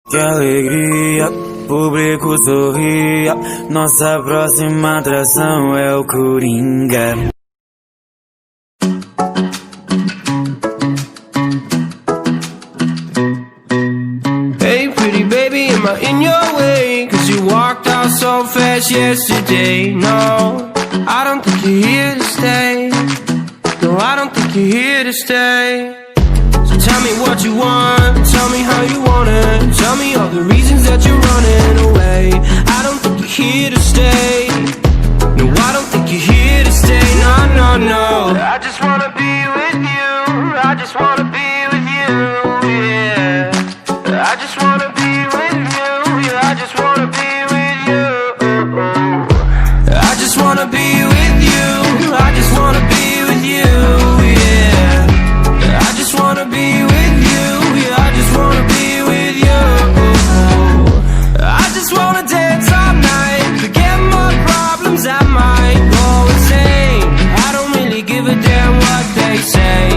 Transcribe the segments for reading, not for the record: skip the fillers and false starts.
Que alegria, público sorria. Nossa próxima atração é o Coringa. Hey pretty baby, am I in your way? Cause you walked out so fast yesterday. No, I don't think you're here to stay. No, I don't think you're here to stay. So tell me what you want, tell me how you want it. Tell me all the reasons that you're running away. I don't think you're here to stay. No, I don't think you're here to stay. No, no, no. I just wanna be with you. I just wanna be with you, yeah. I just wanna be with you. Yeah, I just wanna be with you. I just wanna be with you. I just wanna be with you, yeah. I just wanna be with you. Yeah, I just wanna be with you. I just wanna dance all night, forget my problems, I might go insane. I don't really give a damn what they say.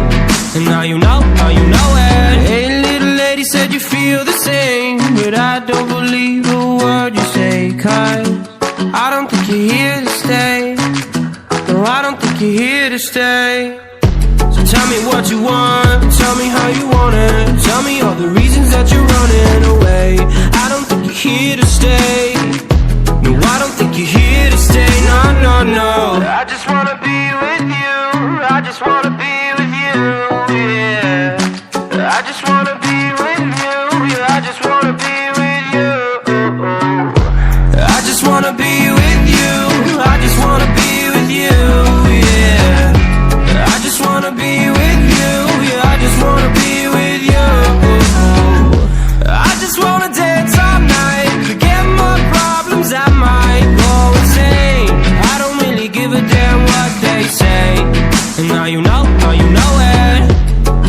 And now you know it. Hey little lady, said you feel the same, but I don't believe a word you say. Cause I don't think you're here to stay. No, I don't think you're here to stay. So tell me what you want, tell me how you want it. Tell me all the reasons that you're running away. I don't think you're here to stay. No, I don't think you're here to stay. No, no, no. I just wanna be with you. I just wanna be with you, yeah. I just wanna be with you. Yeah, I just wanna be with you. I just wanna be with you. I just wanna be with you, yeah. I just wanna be with you. Yeah, I just wanna be with you. I just wanna dance all night, forget my problems, I might go insane. I don't really give a damn what they say. And now you know it.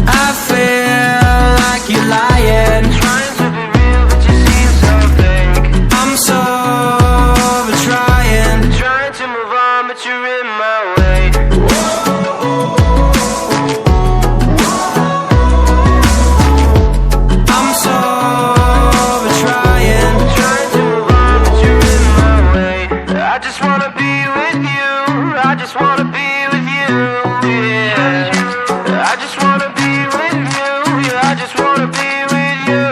I feel like you're lying, trying to be real but you seem so fake. I'm so over trying to move on but you're in my way. I'm so over trying to move on but you're in my way. I just wanna be with you. I just wanna be with you, yeah. I just wanna be with you. Yeah, I just wanna be with you.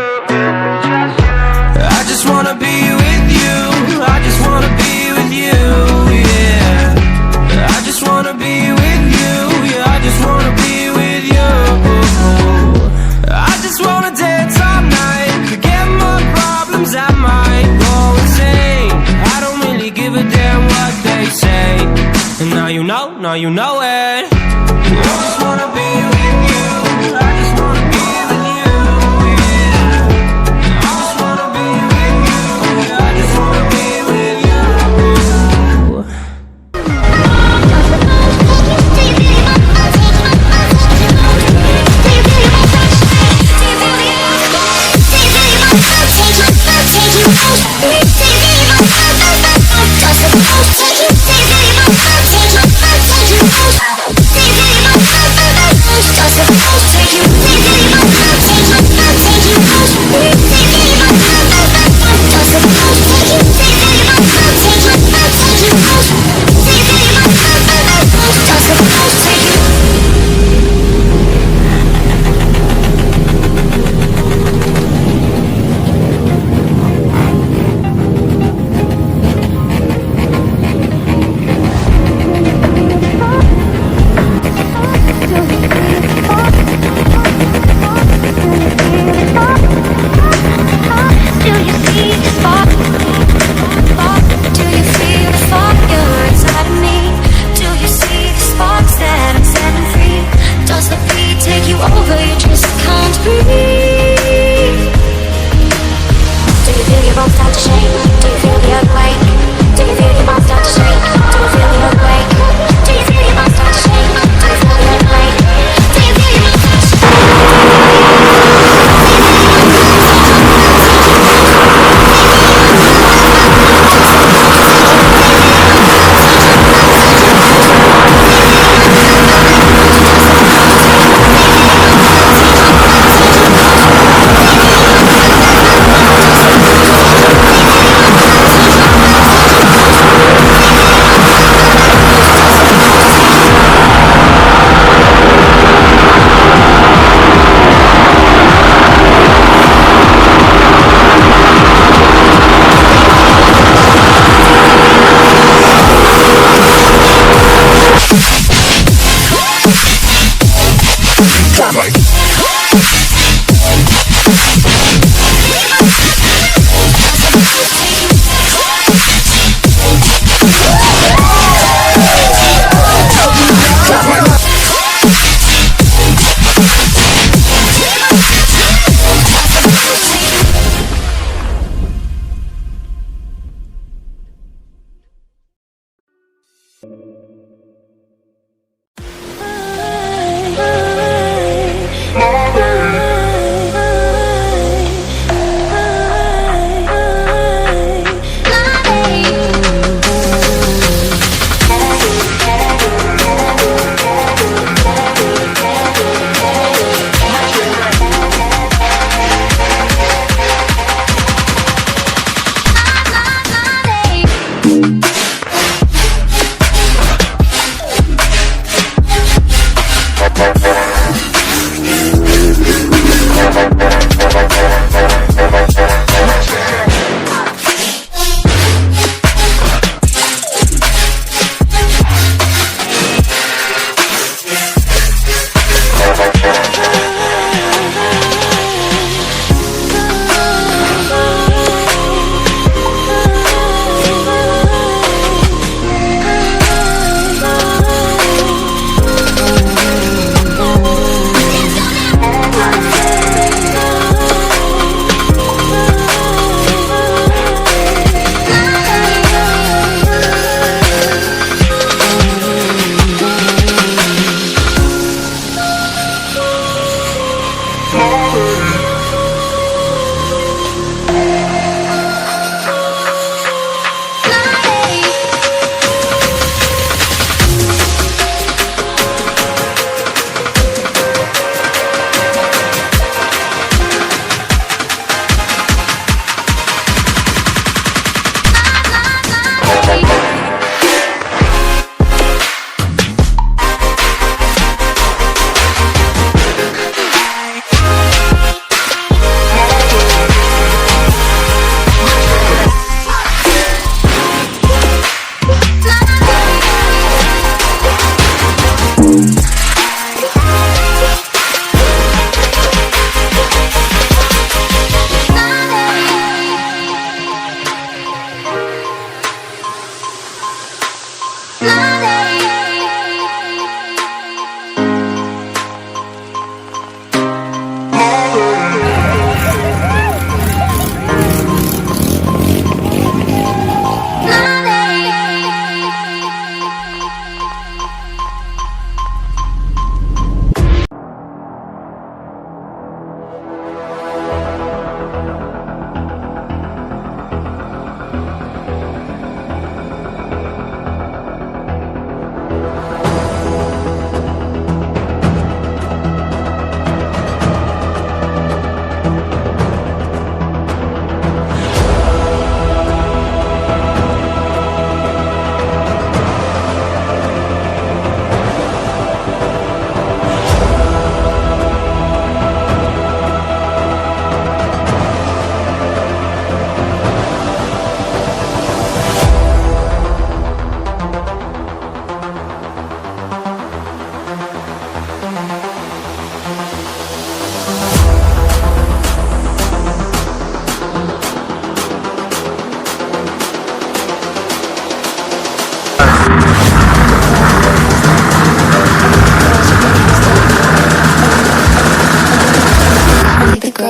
I just wanna be with you. I just wanna be with you, yeah. I just wanna be with you. Yeah, I just wanna be with you. I just wanna dance all night, forget my problems, I might go insane. I don't really give a damn what they say. And now you know it. I just wanna be with you. I just wanna be with you, yeah. I just wanna be with you. Yeah, I just wanna be with you.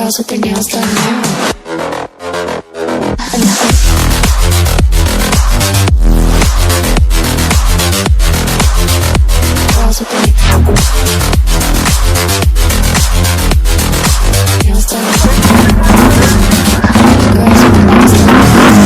Girls with their nails done now. Girls with their nails done now. Girls with their nails done now.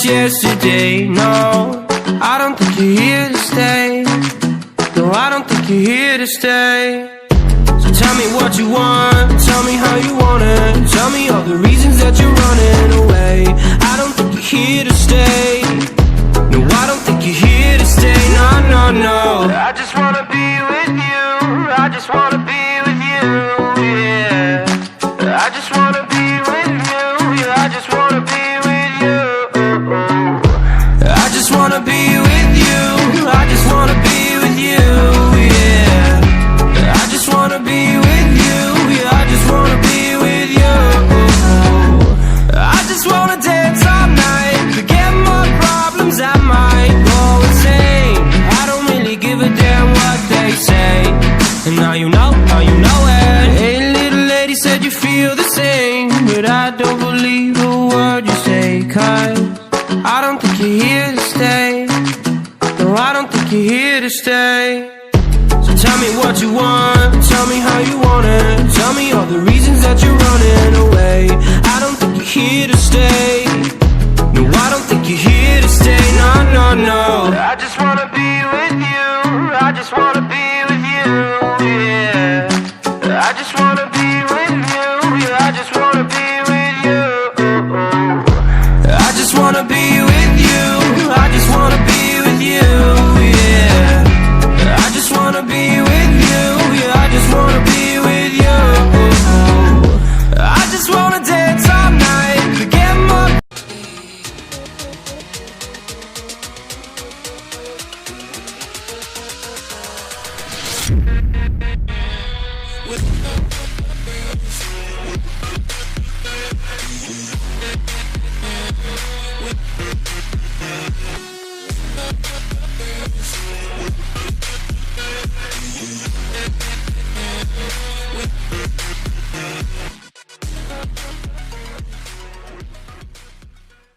Yesterday, no, I don't think you're here to stay. No, I don't think you're here to stay. So tell me what you want, tell me how you want it. Tell me all the reasons that you're running away. I don't think you're here to stay. No, I don't think you're here to stay. No, no, no. I just wanna be with you. I just wanna be with you, yeah. I just wanna be with you. Yeah, I just wanna be with you. I just wanna be with you. I just wanna be with you, yeah. I just wanna be with you. Yeah, I just wanna be with you. I just wanna dance all night, forget my problems, I might go insane. I don't really give a damn what they say. And now you know it. Hey, little lady said you feel the same, but I don't believe a word you say, 'cause I don't think you're here to stay. No, I don't think you're here to stay. So tell me what you want, tell me how you want it. Tell me all the reasons that you're running away. I don't think you're here to stay. No, I don't think you're here to stay. No, no, no. I just wanna be with you. I just wanna be with you, yeah. I just wanna be with you. Yeah, I just wanna be with you. I just wanna be with you.